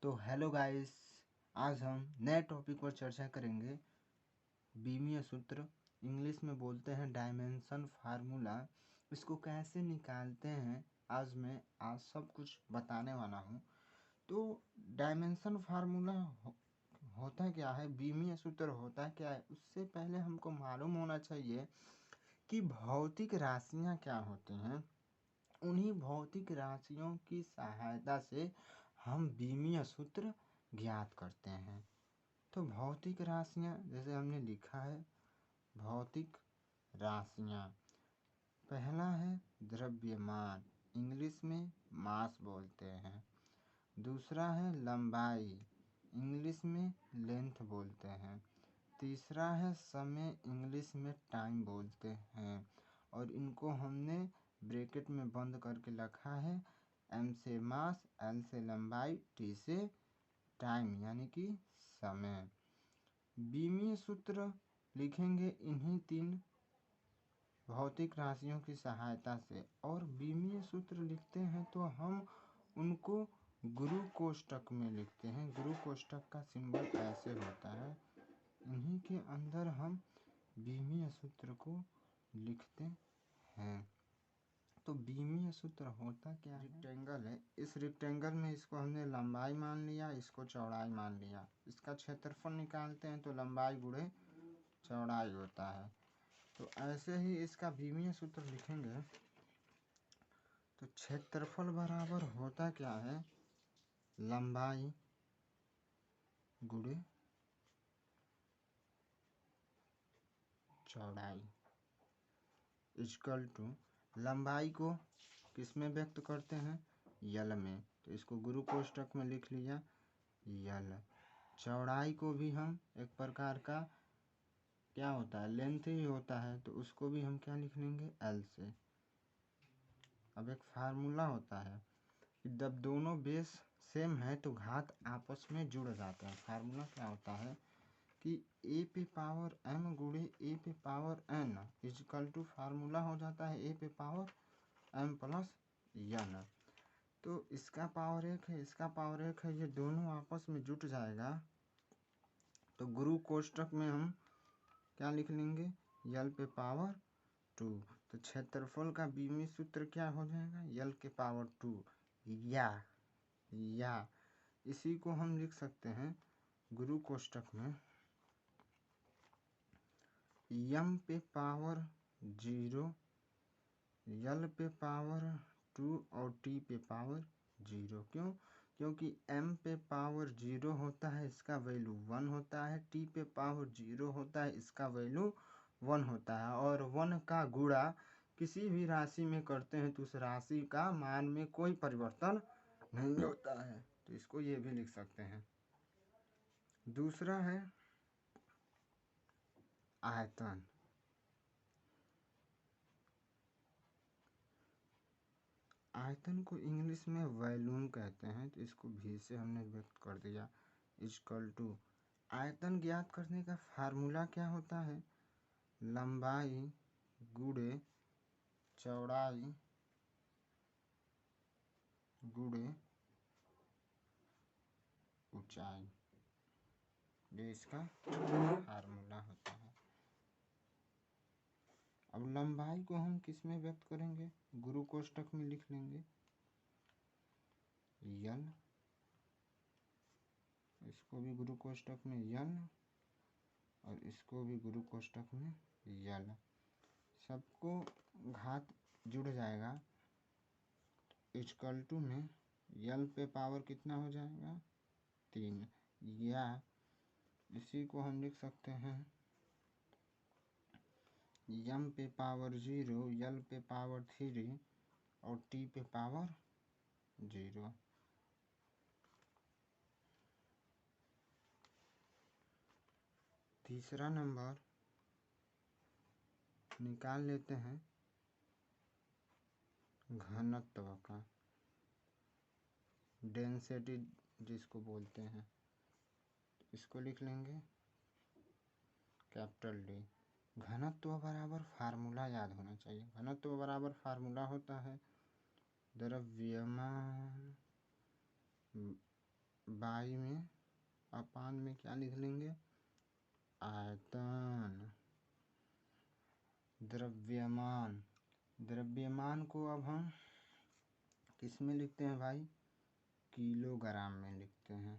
तो hello guys, आज हम नए टॉपिक पर चर्चा करेंगे। बीमीय सूत्र, इंग्लिश में बोलते हैं डायमेंशन फार्मूला। इसको कैसे निकालते हैं आज सब कुछ बताने वाला हूँ। तो डायमेंशन फार्मूला होता क्या है, बीमीय सूत्र होता क्या है, उससे पहले हमको मालूम होना चाहिए कि भौतिक राशियाँ क्या होती हैं। उन्हीं भौतिक राशियों की सहायता से हम बीमीय सूत्र ज्ञात करते हैं। तो भौतिक राशियाँ जैसे हमने लिखा है, भौतिक राशियाँ, पहला है द्रव्यमान, इंग्लिश में मास बोलते हैं। दूसरा है लंबाई, इंग्लिश में लेंथ बोलते हैं। तीसरा है समय, इंग्लिश में टाइम बोलते हैं। और इनको हमने ब्रैकेट में बंद करके रखा है, एम से मास, एल से लंबाई, टी से टाइम यानी कि समय। बीमीय सूत्र लिखेंगे इन्हीं तीन भौतिक राशियों की सहायता से। और बीमीय सूत्र लिखते हैं तो हम उनको गुरु कोष्ठक में लिखते हैं। गुरु कोष्ठक का सिंबल ऐसे होता है, इन्हीं के अंदर हम बीमीय सूत्र को लिखते हैं। तो बीमीय सूत्र होता क्या है, रेक्टेंगल है। इस रेक्टेंगल में इसको हमने लंबाई मान लिया, इसको चौड़ाई मान लिया। इसका क्षेत्रफल निकालते हैं तो लंबाई गुणे चौड़ाई होता है। तो ऐसे ही इसका बीमीय सूत्र लिखेंगे तो क्षेत्रफल बराबर होता क्या है, लंबाई गुणे चौड़ाई इक्वल टू, लंबाई को किस में व्यक्त करते हैं, यल में, तो इसको गुरु कोष्ठक में लिख लिया यल। चौड़ाई को भी हम एक प्रकार का क्या होता है, लेंथ ही होता है, तो उसको भी हम क्या लिख लेंगे, एल से। अब एक फार्मूला होता है कि जब दोनों बेस सेम है तो घात आपस में जुड़ जाते हैं। फार्मूला क्या होता है कि ए पे पावर एम गुणे ए पे power N equal to, formula हो जाता है ए पे पावर एम प्लस एन। तो इसका पावर एक है, इसका पावर एक है, ये दोनों आपस में जुट जाएगा तो गुरु कोष्ठक में हम क्या लिख लेंगे, यल पे पावर 2। तो क्षेत्रफल का बीमीय सूत्र क्या हो जाएगा, यल के पावर 2। या इसी को हम लिख सकते हैं गुरु कोष्ठक में यम पे पावर 0, यल पे पावर 2 और टी पे पावर 0। क्यों? क्योंकि m पे पावर 0 होता है, इसका वैल्यू 1 होता है। t पे पावर 0 होता है, इसका वैल्यू 1 होता है। और 1 का गुणा किसी भी राशि में करते हैं तो उस राशि का मान में कोई परिवर्तन नहीं होता है। तो इसको ये भी लिख सकते हैं। दूसरा है आयतन। आयतन को इंग्लिश में वॉल्यूम कहते हैं, तो इसको भी से हमने व्यक्त कर दिया इक्वल टू। आयतन ज्ञात करने का फार्मूला क्या होता है, लंबाई गुणे चौड़ाई गुणे ऊंचाई, ये इसका फार्मूला होता है। अब लंबाई को हम किस में व्यक्त करेंगे, गुरु कोष्ठक में लिख लेंगे यल, इसको भी गुरु कोष्ठक में यल और इसको भी गुरु कोष्ठक में यल। सबको घात जुड़ जाएगा इक्वल टू में यल पे पावर कितना हो जाएगा, 3। या इसी को हम लिख सकते हैं यम पे पावर 0, यल पे पावर 3 और टी पे पावर 0। तीसरा नंबर निकाल लेते हैं घनत्व का, डेंसिटी जिसको बोलते हैं, इसको लिख लेंगे कैपिटल डी। घनत्व बराबर फार्मूला याद होना चाहिए। घनत्व बराबर फार्मूला होता है द्रव्यमान बाई में अपान में क्या लिख लेंगे, आयतन। द्रव्यमान, द्रव्यमान को अब हम किस में लिखते हैं भाई, किलोग्राम में लिखते हैं,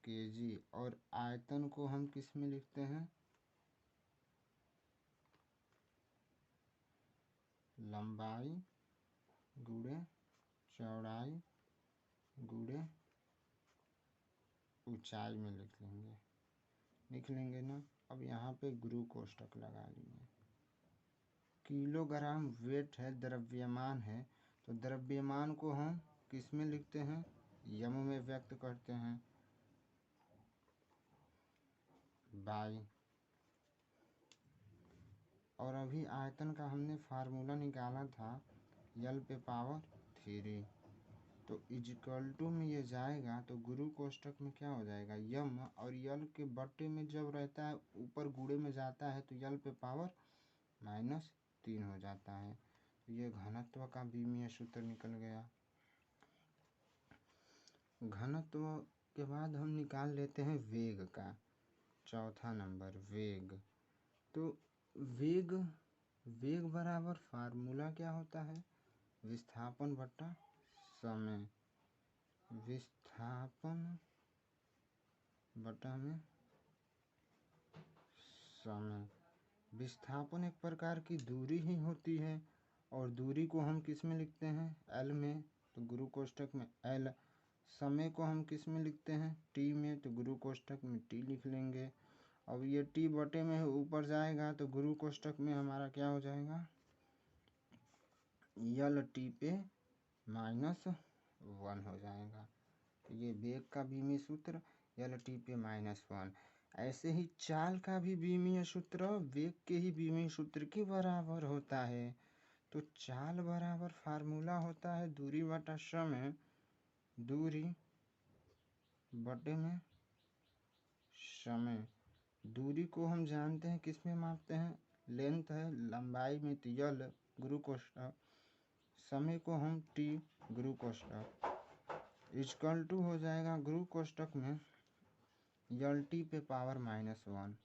केजी। और आयतन को हम किस में लिखते हैं, लंबाई गुणे चौड़ाई गुणे ऊंचाई में लिख लेंगे ना। अब यहाँ पे गुरु कोष्ठक लगा लेंगे। किलोग्राम वेट है, द्रव्यमान है, तो द्रव्यमान को हम किस में लिखते हैं, यम में व्यक्त करते हैं, बाई। और अभी आयतन का हमने फार्मूला निकाला था यल पे पावर 3, तो इजकल टू में ये जाएगा तो गुरु कोष्ठक में क्या हो जाएगा, यम, और यल के बट्टे में जब रहता है ऊपर गुणे में जाता है तो यल पे पावर -3 हो जाता है। तो ये घनत्व का बीमीय सूत्र निकल गया। घनत्व के बाद हम निकाल लेते हैं वेग का, चौथा नंबर वेग। तो वेग बराबर फार्मूला क्या होता है, विस्थापन बटा समय, विस्थापन बटा में समय। विस्थापन एक प्रकार की दूरी ही होती है, और दूरी को हम किस में लिखते हैं, एल में, तो गुरु कोष्ठक में एल। समय को हम किस में लिखते हैं, टी में, तो गुरु कोष्ठक में टी लिख लेंगे। अब ये टी बटे में ऊपर जाएगा तो गुरु कोष्ठक में हमारा क्या हो जाएगा, यल टी पे -1 हो जाएगा। ये वेग का बीमीय सूत्र यल टी पे -1। ऐसे ही चाल का भी बीमीय सूत्र वेग के ही बीमीय सूत्र के बराबर होता है। तो चाल बराबर फार्मूला होता है दूरी बटा समय, दूरी बटे में समय। दूरी को हम जानते हैं किस में मापते हैं, लेंथ है, लंबाई में तो यल गुरु कोष्ठक, समय को हम टी गुरु कोष्ठक, इजकल टू हो जाएगा गुरु कोष्ठक में यल टी पे पावर -1,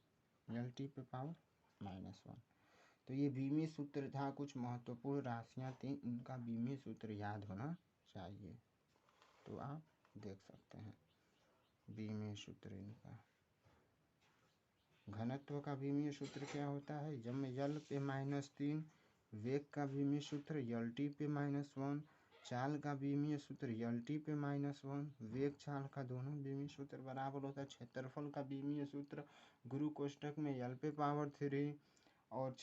यल टी पे पावर -1। तो ये बीमीय सूत्र था, कुछ महत्वपूर्ण राशियाँ थी, इनका बीमीय सूत्र याद होना चाहिए। तो आप देख सकते हैं बीमीय सूत्र इनका। घनत्व का बीमीय सूत्र क्या होता है, जब यल पे -3, वेग का बीमीय सूत्र यल टी पे -1, चाल का बीमीय सूत्र यल टी पे -1, वेग चाल का दोनों बीमीय सूत्र बराबर होता है। क्षेत्रफल का बीमीय सूत्र गुरु कोष्ठक में यल पे पावर 3, और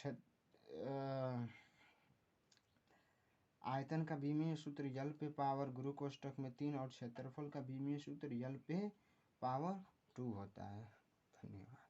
आयतन का बीमीय सूत्र यल पे पावर गुरु कोष्ठक में 3, और क्षेत्रफल का बीमीय सूत्र यल पे पावर 2 होता है। धन्यवाद।